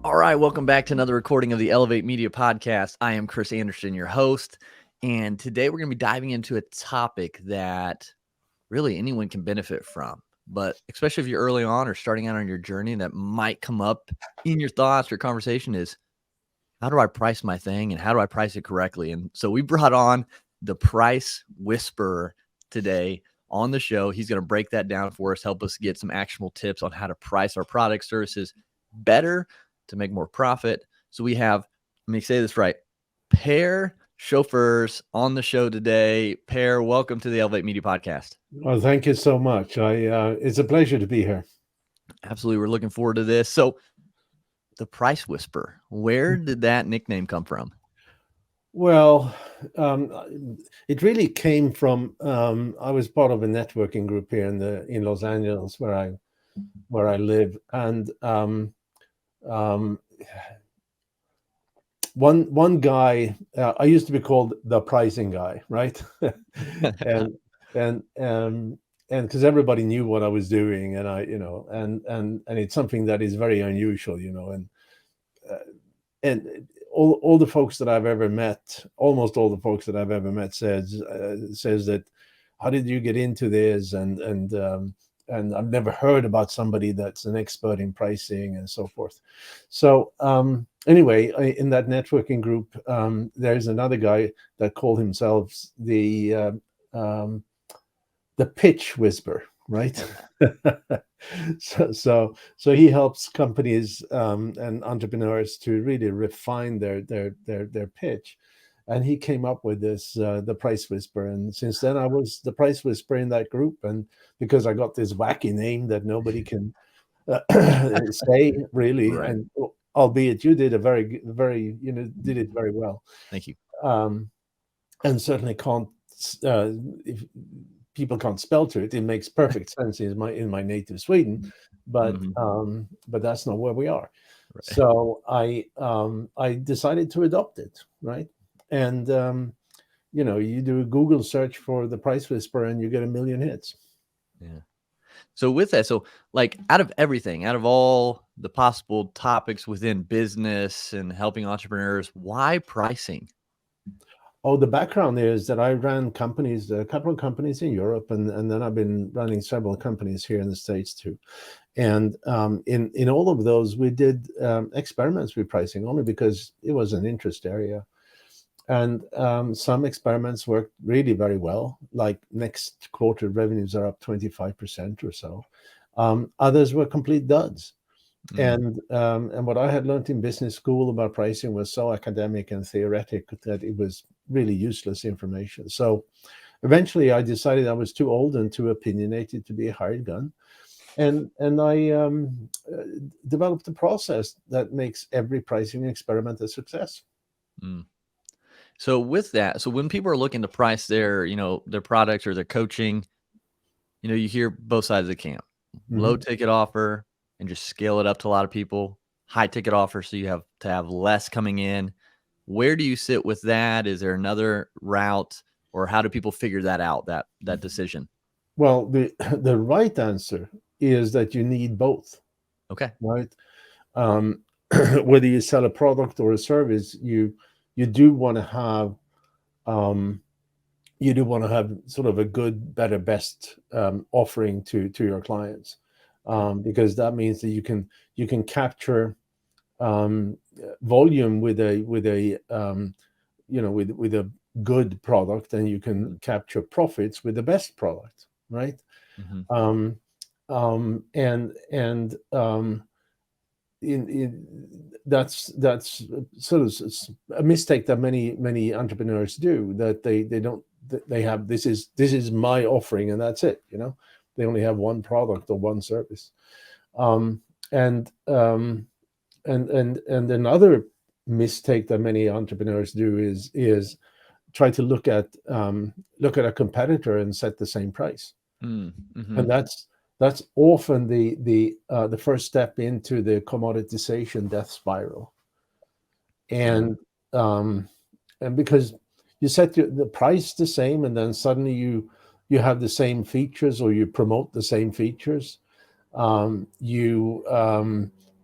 All right, welcome back to another recording of the Elevate Media Podcast. I am Chris Anderson, your host, and today we're going to be diving into a topic that really anyone can benefit from, but especially if you're early on or starting out on your journey, that might come up in your thoughts or conversation is, how do I price my thing and how do I price it correctly? And so we brought on the price whisperer today on the show. He's going to break that down for us, help us get some actionable tips on how to price our products, services better to make more profit. So we have, let me say this right, Pair Chauffeurs on the show today. Pair, welcome to the Elevate Media Podcast. Well, thank you so much. It's a pleasure to be here. Absolutely. We're looking forward to this. So the Price Whisperer, where did that nickname come from? Well, it really came from I was part of a networking group here in Los Angeles where I live, and one guy, I used to be called the pricing guy, right? and and because everybody knew what I was doing, and and it's something that is very unusual, and all the folks that I've ever met, almost all the folks that I've ever met says that, how did you get into this? And I've never heard about somebody that's an expert in pricing and so forth. So anyway, in that networking group, there's another guy that called himself the pitch whisperer, right? so he helps companies and entrepreneurs to really refine their pitch. And he came up with this, the Price Whisperer. And since then, I was the Price Whisperer in that group. And because I got this wacky name that nobody can say, really, Right. and albeit you did did it very well. Thank you. And certainly can't, if people can't spell to it, it makes perfect sense in my native Sweden, but that's not where we are. Right. So I decided to adopt it, right? And you do a Google search for the Price Whisperer and you get 1 million hits. Yeah. So with that, so like out of everything, out of all the possible topics within business and helping entrepreneurs, why pricing? Oh, the background is that I ran companies, a couple of companies in Europe, and then I've been running several companies here in the States too. And in all of those, we did experiments with pricing only because it was an interest area. And some experiments worked really very well, like next quarter revenues are up 25% or so. Others were complete duds. And what I had learned in business school about pricing was so academic and theoretic that it was really useless information. So eventually I decided I was too old and too opinionated to be a hired gun. And I developed a process that makes every pricing experiment a success. So with that, so when people are looking to price their products or their coaching, you hear both sides of the camp. Low ticket offer and just scale it up to a lot of people. High ticket offer, so you have to have less coming in. Where do you sit with that? Is there another route, or how do people figure that out, that decision? Well, the right answer is that you need both. Okay. Right. Whether you sell a product or a service, you do want to have sort of a good, better, best offering to your clients, because that means that you can capture volume with a good product, and you can capture profits with the best product, right? That's sort of a mistake that many entrepreneurs do, that they have this is my offering and that's it. They only have one product or one service. And another mistake that many entrepreneurs do is try to look at a competitor and set the same price. And that's often the first step into the commoditization death spiral. And because you set the price the same, and then suddenly you have the same features, or you promote the same features, you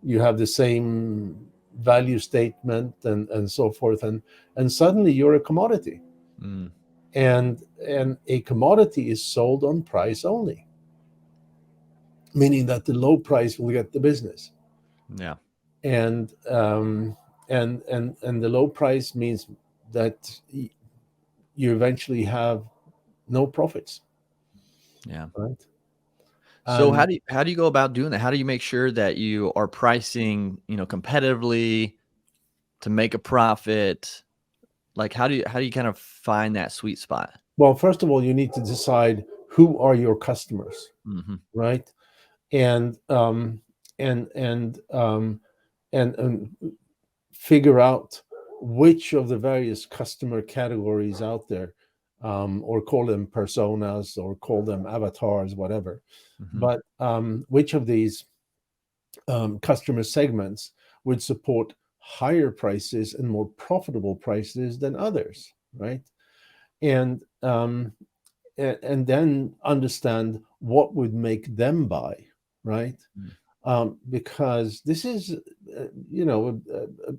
you have the same value statement and so forth, and suddenly you're a commodity, Mm. and a commodity is sold on price only, meaning that the low price will get the business, Yeah. and and the low price means that you eventually have no profits, Yeah. right? So And how do you go about doing that? How do you make sure that you are pricing, competitively to make a profit? Like how do you kind of find that sweet spot? well, first of all, you need to decide who are your customers, Mhm. right? And and and um, and figure out which of the various customer categories out there, or call them personas or call them avatars, whatever. Mhm. But which of these customer segments would support higher prices and more profitable prices than others, right? And and then understand what would make them buy, right? Mm. Because this is,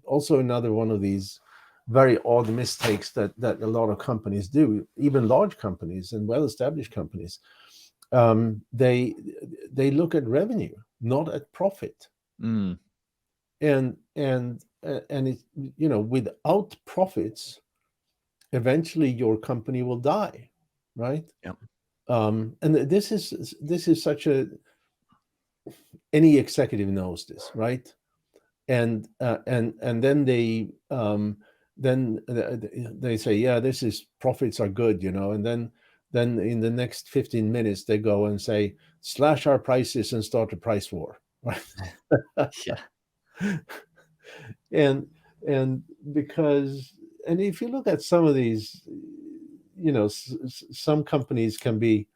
also another one of these very odd mistakes that a lot of companies do, even large companies and well-established companies. They look at revenue, not at profit, Mm. and it, without profits, eventually your company will die, right? Yep. And this is such a, any executive knows this, right? And then they say, yeah, this is, profits are good, and then in the next 15 minutes they go and say, slash our prices and start a price war, right? Yeah. and and because, and if you look at some of these, some companies can be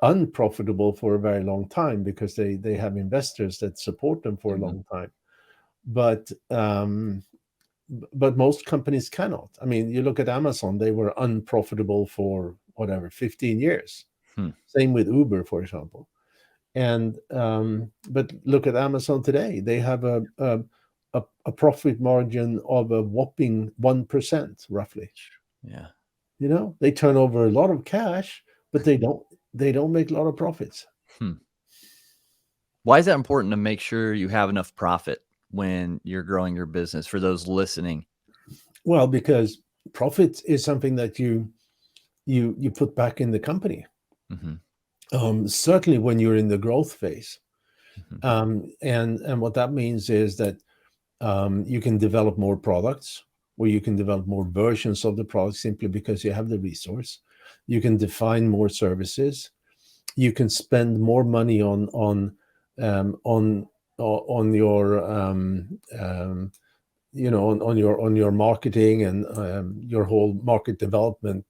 unprofitable for a very long time because they have investors that support them for a Mhm. long time. But most companies cannot. I mean, you look at Amazon, they were unprofitable for whatever 15 years. Hmm. Same with Uber, for example. And but look at Amazon today, they have a profit margin of a whopping 1%, roughly. Yeah. They turn over a lot of cash, but they don't make a lot of profits. Hmm. Why is that important to make sure you have enough profit when you're growing your business for those listening? Well, because profit is something that you put back in the company. Mhm. Certainly when you're in the growth phase. Mhm. And what that means is that you can develop more products, or you can develop more versions of the product simply because you have the resource. You can define more services. You can spend more money um, on on your on your marketing and your whole market development,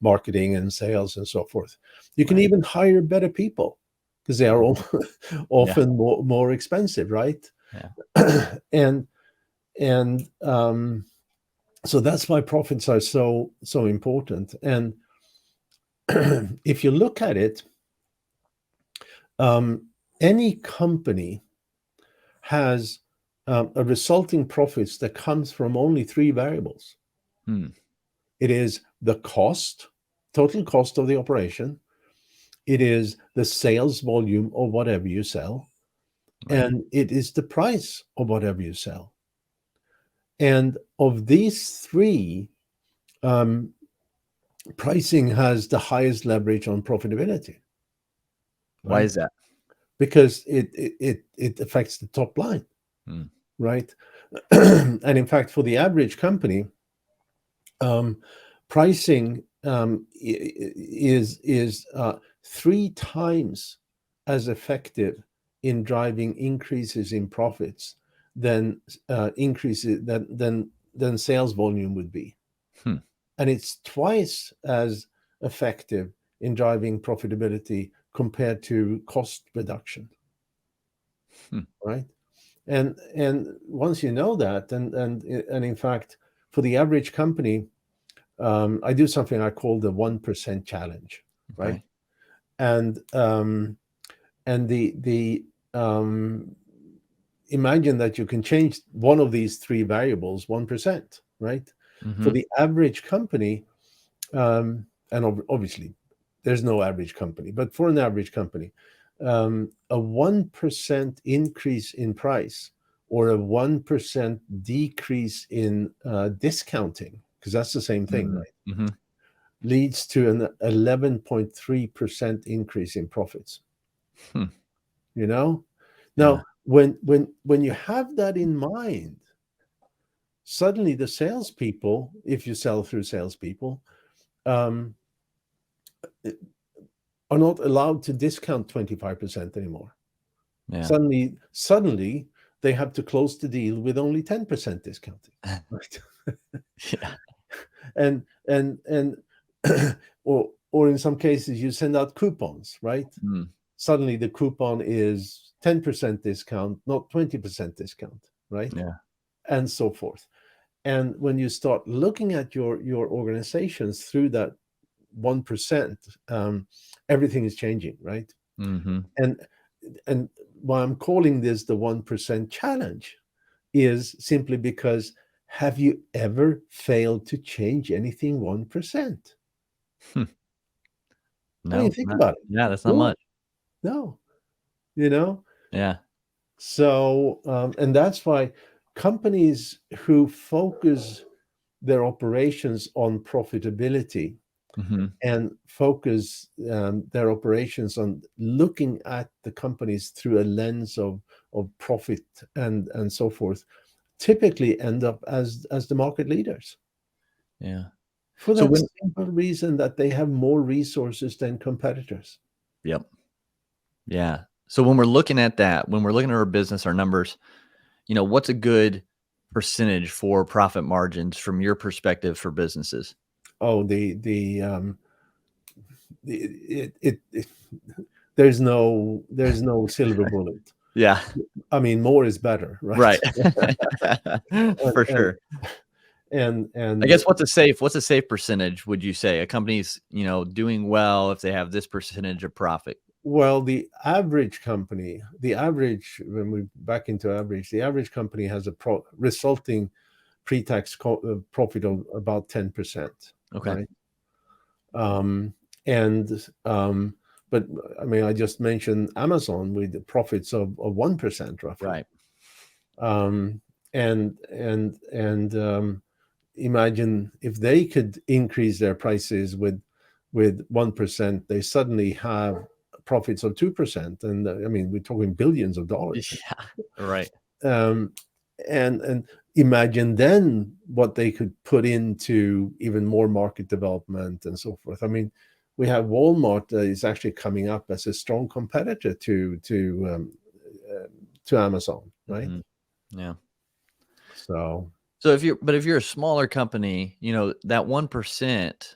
marketing and sales and so forth. You can Right. even hire better people because they are all Mhm. Yeah. often more expensive, right? Yeah. and and so that's why profits are so important. And if you look at it, um, any company has a resulting profits that comes from only three variables. Hmm. It is the cost, total cost of the operation. It is the sales volume of whatever you sell, Right. and it is the price of whatever you sell. And of these three, um, pricing has the highest leverage on profitability, Why right? is that? Because it affects the top line, Hmm. right? And in fact, for the average company, um, pricing is three times as effective in driving increases in profits than increases than sales volume would be, Hmm. and it's twice as effective in driving profitability compared to cost reduction, Hmm. right? And once you know that, and in fact, for the average company, I do something I call the 1% challenge, right? Okay. And the um, imagine that you can change one of these three variables 1%, right? For Mm-hmm. the average company, and obviously there's no average company, but for an average company, a 1% increase in price or a 1% decrease in discounting, because that's the same thing, right, Mm-hmm. leads to an 11.3% increase in profits. Hmm. You know, Yeah. now when you have that in mind, suddenly the salespeople, if you sell through salespeople, um, are not allowed to discount 25% anymore. Yeah. Suddenly they have to close the deal with only 10% discounting, right? Yeah. And or in some cases you send out coupons, right? Mm. Suddenly the coupon is 10% discount, not 20% discount, right? Yeah. And so forth. And when you start looking at your organizations through that 1%, everything is changing, right? Mm-hmm. And why I'm calling this the 1% challenge is simply because, have you ever failed to change anything 1%? I mean, No, think not, about it. yeah, that's not No, much. no, you know. Yeah. So, and that's why companies who focus their operations on profitability Mm-hmm. and focus their operations on looking at the companies through a lens of profit and so forth, typically end up as the market leaders, Yeah. for So that when, simple reason that they have more resources than competitors. yep. Yeah. So when we're looking at that, when we're looking at our business, our numbers, what's a good percentage for profit margins from your perspective for businesses? Oh, it there's no silver bullet. Yeah. I mean, more is better, right? Right. and For and sure. and I and guess what's a safe percentage, would you say? A company's, doing well if they have this percentage of profit. Well, the average company, when we back into average, the average company has a resulting pre-tax profit of about 10%, Okay. right? Um, and but I mean, I just mentioned Amazon with the profits of 1% roughly. Right. Um, and imagine if they could increase their prices with 1%, they suddenly have profits of 2%, and I mean, we're talking billions of dollars. Yeah. Right. Um, and imagine then what they could put into even more market development and so forth. I mean, we have Walmart is actually coming up as a strong competitor uh, to Amazon, right? Hmm. Yeah. So So if you're a smaller company, that 1%,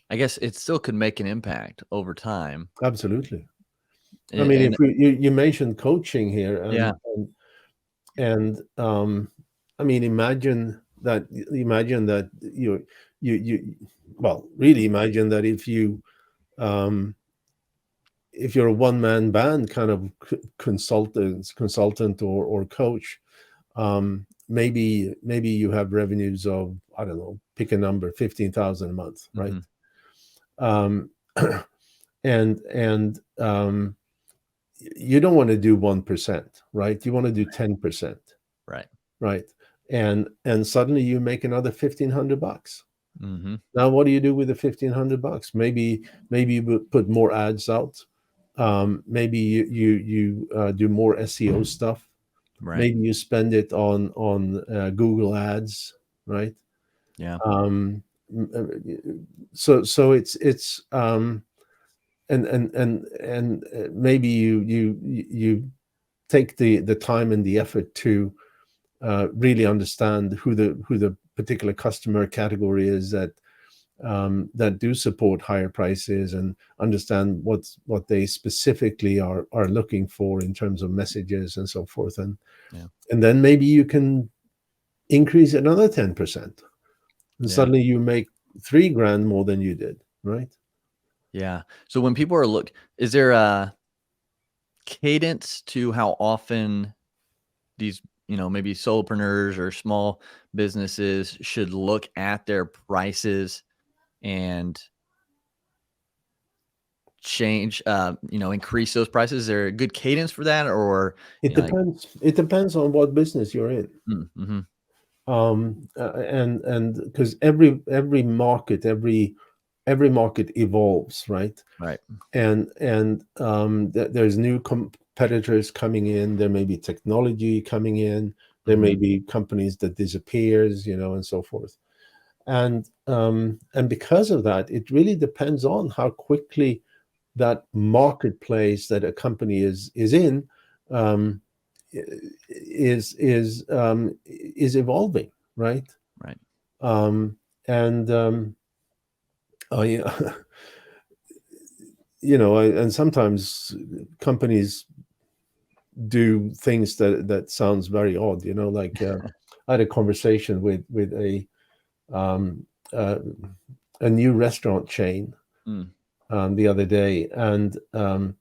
I guess it still could make an impact over time. absolutely. I mean, And if you mentioned coaching here, yeah. and I mean, imagine that you well, really imagine that um, if you're a one-man band kind of consultant or coach, maybe you have revenues of, I don't know, pick a number, 15,000 a month, right? Hmm. Um, and you don't want to do 1%, right? You want to do 10%, Right. right? And suddenly you make another $1,500. Hmm. Now, what do you do with the $1,500? Maybe you put more ads out. Maybe you do more SEO stuff. Right. Maybe you spend it on Google Ads, right? Yeah. Um, so it's and maybe you take the time and the effort to really understand who the particular customer category is that do support higher prices, and understand what they specifically are looking for in terms of messages and so forth, Yeah. and then maybe you can increase another 10%, and Yeah. suddenly you make 3 grand more than you did, right? Yeah. So when people is there a cadence to how often these, maybe solopreneurs or small businesses should look at their prices and change, increase those prices? Is there a good cadence for that, or It like, depends. It depends on what business you're in. mm-hmm, And because every market, every market evolves, right? right? And there's new competitors coming in. There may be technology coming in. There may Mm-hmm. be companies that disappears, and so forth. And because of that, it really depends on how quickly that marketplace that a company is in, um, is evolving, right? Right. Um, and I, and sometimes companies do things that sounds very odd. Like I had a conversation with um, uh, a new restaurant chain Mm. the other day, and um,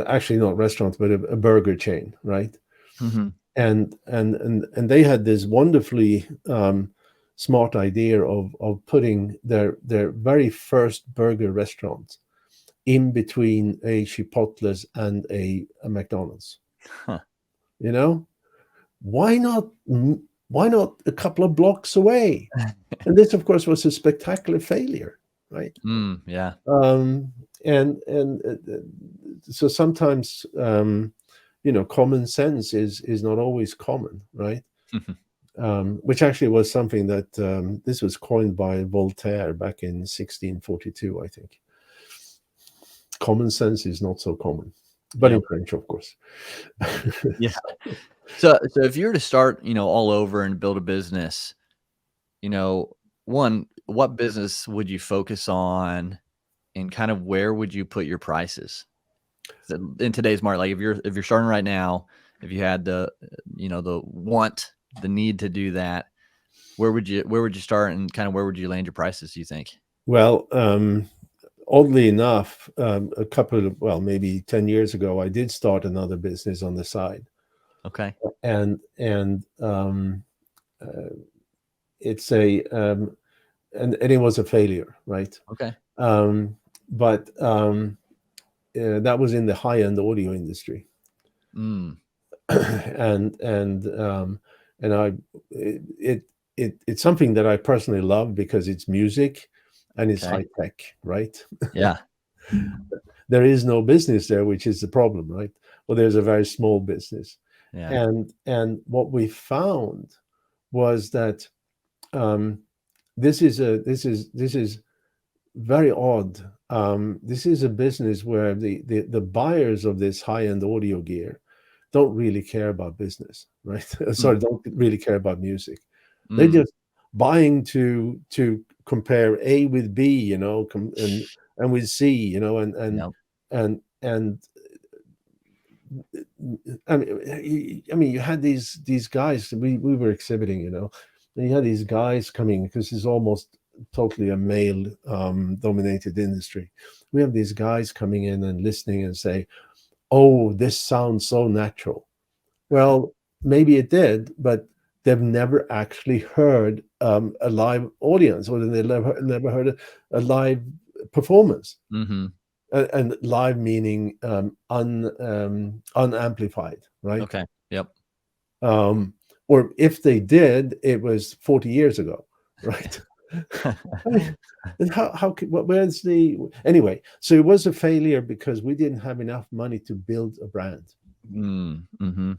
actually not restaurants, but a burger chain, right? Mm-hmm. And they had this wonderfully smart idea of putting their very first burger restaurant in between a Chipotle's and a McDonald's. Huh. You know, why not? Why not a couple of blocks away? And this, of course, was a spectacular failure, right? Yeah. Um, and so sometimes common sense is not always common, right? Which actually was something that this was coined by Voltaire back in 1642, I think. Common sense is not so common, but Yep. in French, of course. Yeah. So if you were to start, all over and build a business, one, what business would you focus on, and kind of where would you put your prices? So in today's market, like if you're starting right now, if you had the need to do that, where would you start, and kind of where would you land your prices, do you think? Well, oddly enough, maybe 10 years ago, I did start another business on the side. Okay. And uh, it's and it was a failure, right? Okay. But that was in the high-end audio industry. Mm. And I it's something that I personally love because it's music and it's Okay. high tech, right? Yeah. There is no business there, which is the problem, right? Well, there's a very small business. Yeah. And what we found was that um, this is very odd. This is a business where the buyers of this high-end audio gear don't really care about business, right? Mm. Sorry, don't really care about music. They're Mm. just buying to compare A with B, and with C, Yep. and I mean, you had these guys. We were exhibiting, and you had these guys coming because it's almost totally a male dominated industry. We have these guys coming in and listening and say, "Oh, this sounds so natural." Well, maybe it did, but they've never actually heard a live audience, or they never heard a live performance. Mm-hmm. And live meaning unamplified, right? Okay. Yep. Um, or if they did, it was 40 years ago, right? I mean, and where's the anyway? So it was a failure because we didn't have enough money to build a brand. Mm-hmm.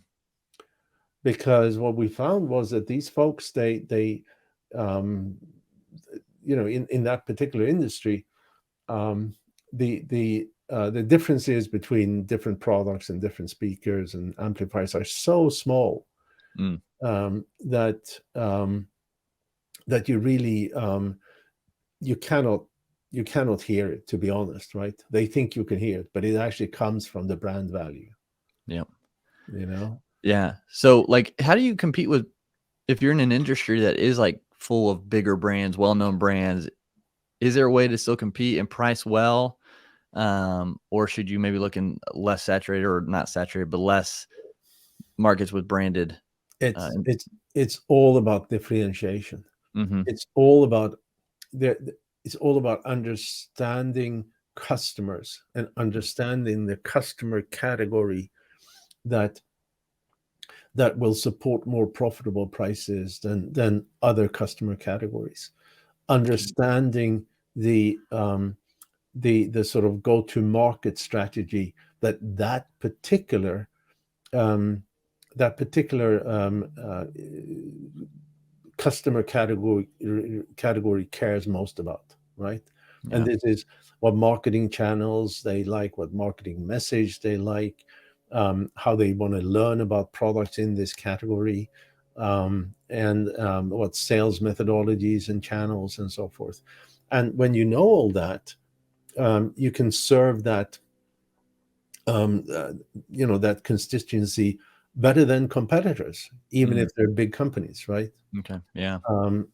Because what we found was that these folks, they um, in that particular industry, um, the differences between different products and different speakers and amplifiers are so small Mm. that that you really you cannot hear it, to be honest, right? They think you can hear it, but it actually comes from the brand value. Yep. Yeah. So like, how do you compete with, if you're in an industry that is like full of bigger brands, well-known brands, is there a way to still compete and price well? Or should you maybe look in less saturated, or not saturated, but less markets with branded? It's it's all about differentiation. Mm-hmm. It's all about it's all about understanding customers and understanding the customer category that will support more profitable prices than other customer categories. Understanding the sort of go-to-market strategy that particular um, customer category cares most about, right? And Yeah. this is what marketing channels they like, what marketing message they like, how they want to learn about products in this category, and what sales methodologies and channels and so forth. And when you know all that, you can serve that um, uh, that constituency better than competitors, even Mm. if they're big companies, right? Okay. Yeah.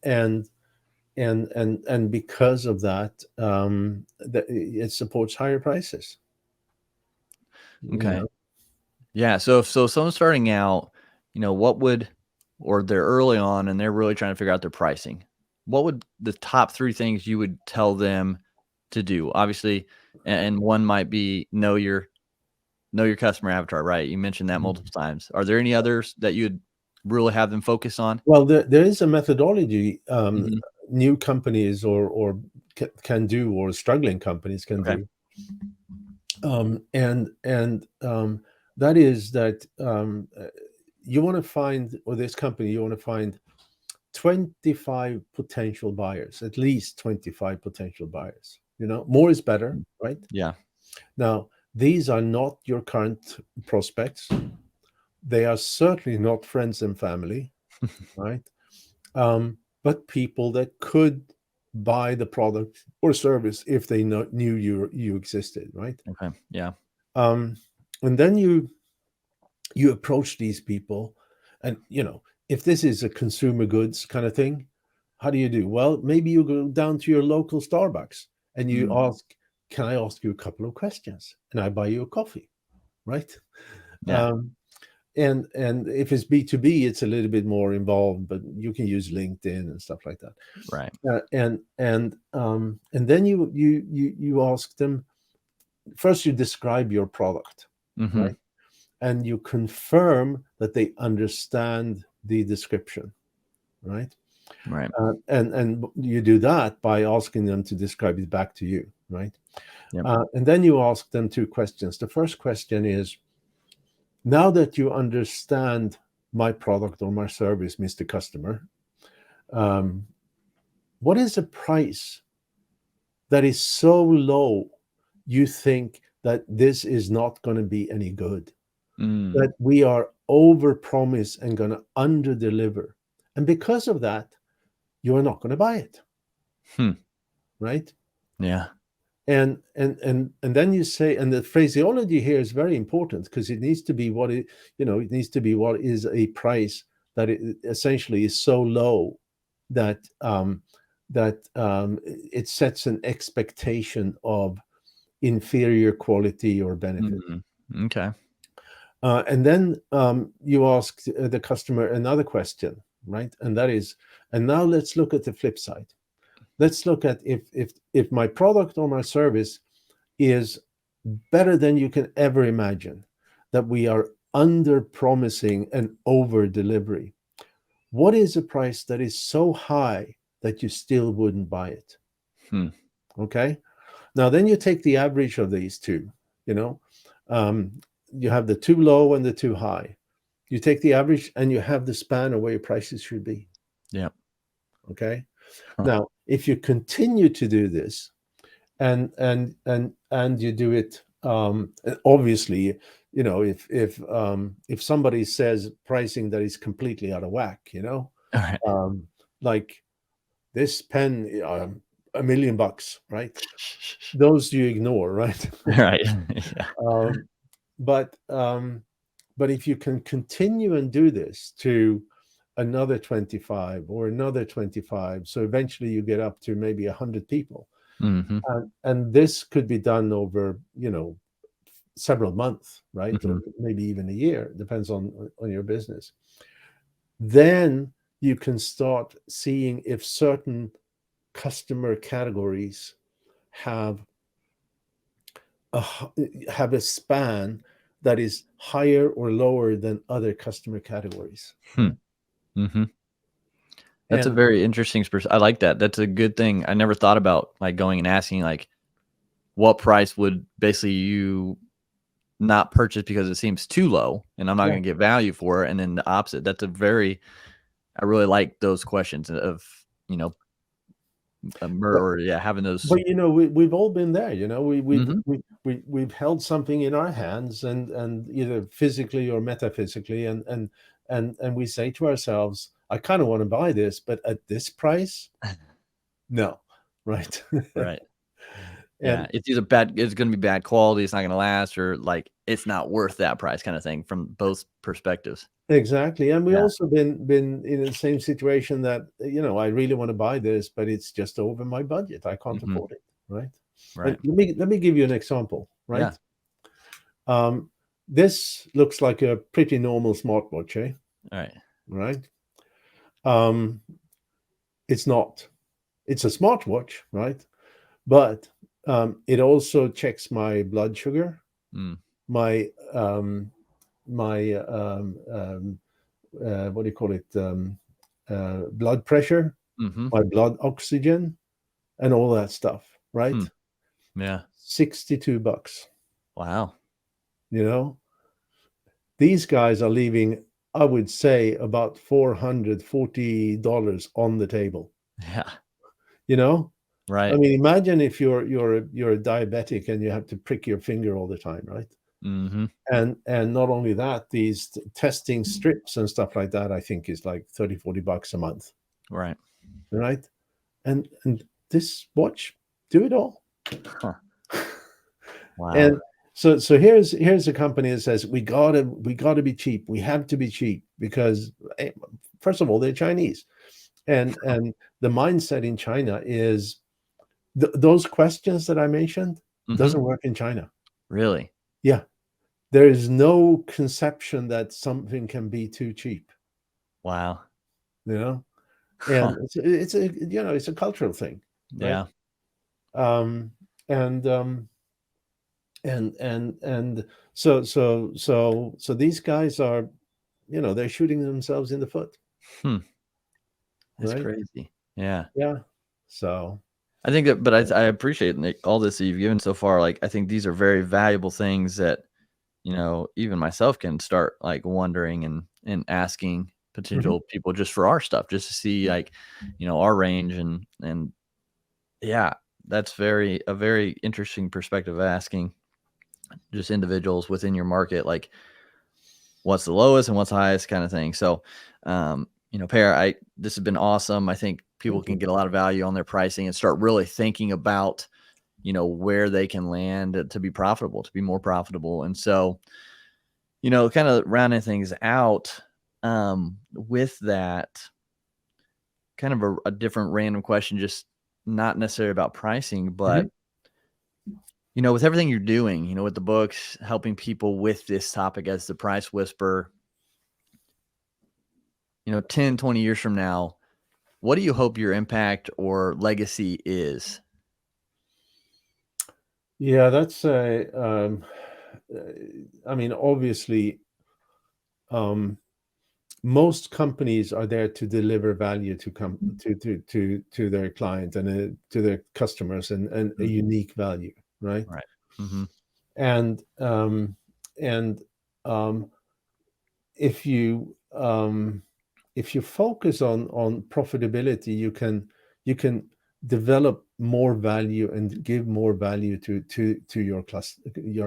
And because of that, it supports higher prices. You Okay. know, Yeah. So if someone's starting out, what would, or they're early on and they're really trying to figure out their pricing, what would the top 3 things you would tell them to do? Obviously, and one might be know your customer avatar, right? You mentioned that multiple times. Are there any others that you'd really have them focus on? well, there is a methodology Mhm. new companies can do, or struggling companies can Okay. do, and that is that you want to find, or this company, you want to find 25 potential buyers, at least 25 potential buyers. More is better, Mm. right? Yeah. Now, these are not your current prospects. They are certainly not friends and family, right? But people that could buy the product or service if they knew you existed, right? Okay. Yeah. Um, and then you approach these people, and if this is a consumer goods kind of thing, how do you do? Well, maybe you go down to your local Starbucks and you Mm. ask, can I ask you a couple of questions, and I buy you a coffee, right? Yeah. um, and if it's B2B, it's a little bit more involved, but you can use LinkedIn and stuff like that. Right. And then you ask them, first you describe your product, Mhm. right? And you confirm that they understand the description, right? Right. And you do that by asking them to describe it back to you, right? Yep. And then you ask them 2 questions. The first question is, now that you understand my product or my service, Mr. Customer, um, what is a price that is so low you think that this is not going to be any good, Mm. that we are over promise and going to under deliver, and because of that you are not going to buy it, Hmm. right? Yeah. And then you say, and the phraseology here is very important, because it needs to be it needs to be what is a price that it essentially is so low that it sets an expectation of inferior quality or benefit. Mhm. Okay. And then you ask the customer another question, right? And that is, and now let's look at the flip side. Let's look at, if my product or my service is better than you can ever imagine, that we are under promising and over delivery. What is a price that is so high that you still wouldn't buy it? Hmm. Okay. Now, then you take the average of these two, you know, um, you have the too low and the too high. You take the average and you have the span of where your prices should be. Yep. Okay. Huh. Now, if you continue to do this, and you do it, obviously, if somebody says pricing that is completely out of whack, Alright. um, like this pen, $1 million, right? Those you ignore, right? Right. Yeah. um, but um, but if you can continue and do this to another 25 or another 25, so eventually you get up to maybe 100 people, Mm-hmm. And this could be done over, several months, right? Mm-hmm. Or maybe even a year, depends on your business. Then you can start seeing if certain customer categories have a span that is higher or lower than other customer categories. Hmm. Mm-hmm. That's a And very interesting I like that. That's a good thing. I never thought about like going and asking like what price would basically you not purchase because it seems too low and I'm not yeah, going to get value for it. And then the opposite. That's a very, I really like those questions of, but or yeah, having those. but we've all been there. Mhm. We've held something in our hands, and either physically or metaphysically, and we say to ourselves, I kind of want to buy this, but at this price, no, right? Right. Yeah. And It's either bad, it's going to be bad quality. It's not going to last, or like it's not worth that price kind of thing from both perspectives. exactly, and we Yeah. also been in the same situation that I really want to buy this, but it's just over my budget. I can't Hmm. afford it, right? And Right. let me give you an example, Yeah. right? Um, this looks like a pretty normal smartwatch, eh? All right. Right? Um, it's not. It's a smartwatch, right? But it also checks my blood sugar, Mm. my what do you call it? Blood pressure, Mm-hmm. my blood oxygen, and all that stuff, right? Hmm. Yeah. $62. Wow. You know, these guys are leaving, I would say, about $440 on the table. Yeah. You know, I Right. mean, imagine if you're a diabetic and you have to prick your finger all the time, right? Mm-hmm. And not only that, these testing strips and stuff like that, I think is like 30-40 bucks a month, Right. right? And this watch do it all. Huh. Wow. And so here's a company that says we gotta be cheap. We have to be cheap because first of all, they're Chinese. And the mindset in China is those questions that I mentioned Mm-hmm. doesn't work in China. Really? Yeah. There is no conception that something can be too cheap, Wow. you know? Huh. And it's a cultural thing, right? Yeah. Um, and and so these guys are, they're shooting themselves in the foot, Hmm. That's right? crazy. Yeah. Yeah. So I think that, but I appreciate Nick, all this that you've given so far. Like, I think these are very valuable things that, even myself can start like wondering and asking mhm. potential people just for our stuff, just to see like, our range and yeah, that's a very interesting perspective of asking just individuals within your market, like what's the lowest and what's the highest kind of thing. So, this has been awesome. I think people Thank can you. get a lot of value on their pricing and start really thinking about, where they can land to be profitable, to be more profitable. And so, kind of rounding things out, with that kind of a different random question, just not necessarily about pricing, Mhm. but with everything you're doing, with the books, helping people with this topic as the price whisperer, 10, 20 years from now, what do you hope your impact or legacy is? Yeah, that's a I mean, obviously, um most companies are there to deliver value to their client and to their customers, and a Mm, unique value, right? right. Mhm. And and um, if you focus on profitability, you can develop more value and give more value to your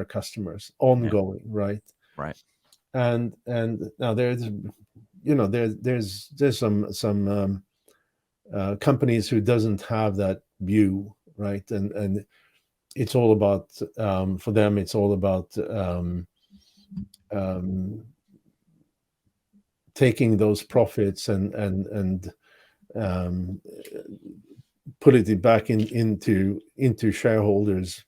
customers Yeah, ongoing, right? right. And now there's some companies who doesn't have that view, right? And it's all about, for them it's all about, um, taking those profits and um, put it back into shareholders'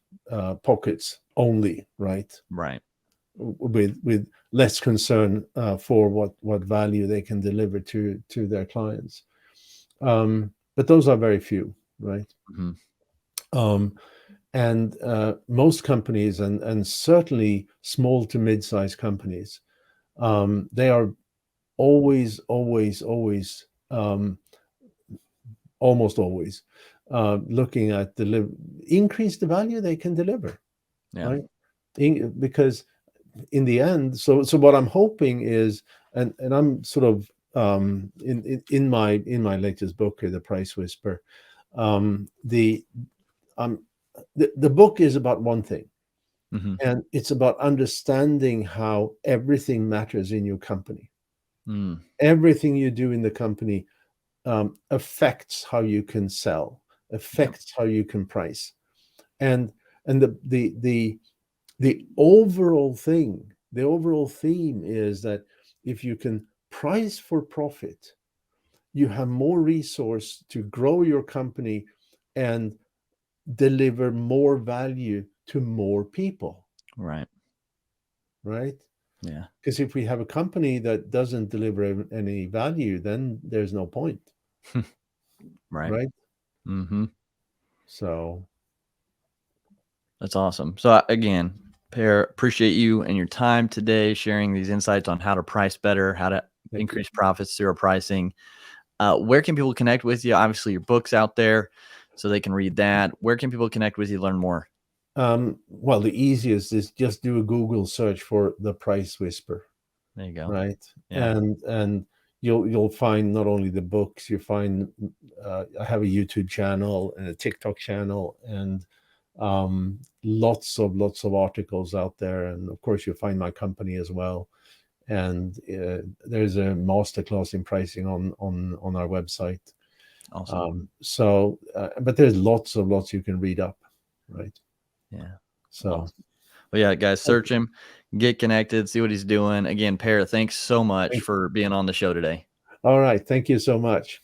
pockets only, right? Right. With less concern for what value they can deliver to their clients. But those are very few, right? Mm-hmm. And most companies, and certainly small to mid-sized companies, they are always, almost always looking at increase the value they can deliver, Yeah. right? Because in the end, so what I'm hoping is, and I'm sort of in my latest book here, The Price Whisper, the book is about one thing, Mm-hmm. and it's about understanding how everything matters in your company. Mm. Everything you do in the company affects how you can sell, Yep. affects how you can price, and the overall thing, the overall theme is that if you can price for profit, you have more resource to grow your company and deliver more value to more people, Right. right? Yeah. Because if we have a company that doesn't deliver any value, then there's no point, Right. right? Mm-hmm. So That's awesome. So again, Per, appreciate you and your time today, sharing these insights on how to price better, how to thank you. increase profits through our pricing. Where can people connect with you? Obviously, your book's out there, so they can read that. Where can people connect with you, learn more? Well, the easiest is just do a Google search for The Price Whisper, There you go. right? Yeah. And you'll find not only the books, you find I have a YouTube channel and a TikTok channel, and lots of articles out there, and of course you'll find my company as well. And there's a masterclass in pricing on our website. Awesome. But there's lots you can read up, right? Yeah. So Awesome. Well, yeah, guys, thank search you. him, get connected, see what he's doing. Again, Per, thanks so much Thank you. for being on the show today. All right, thank you so much.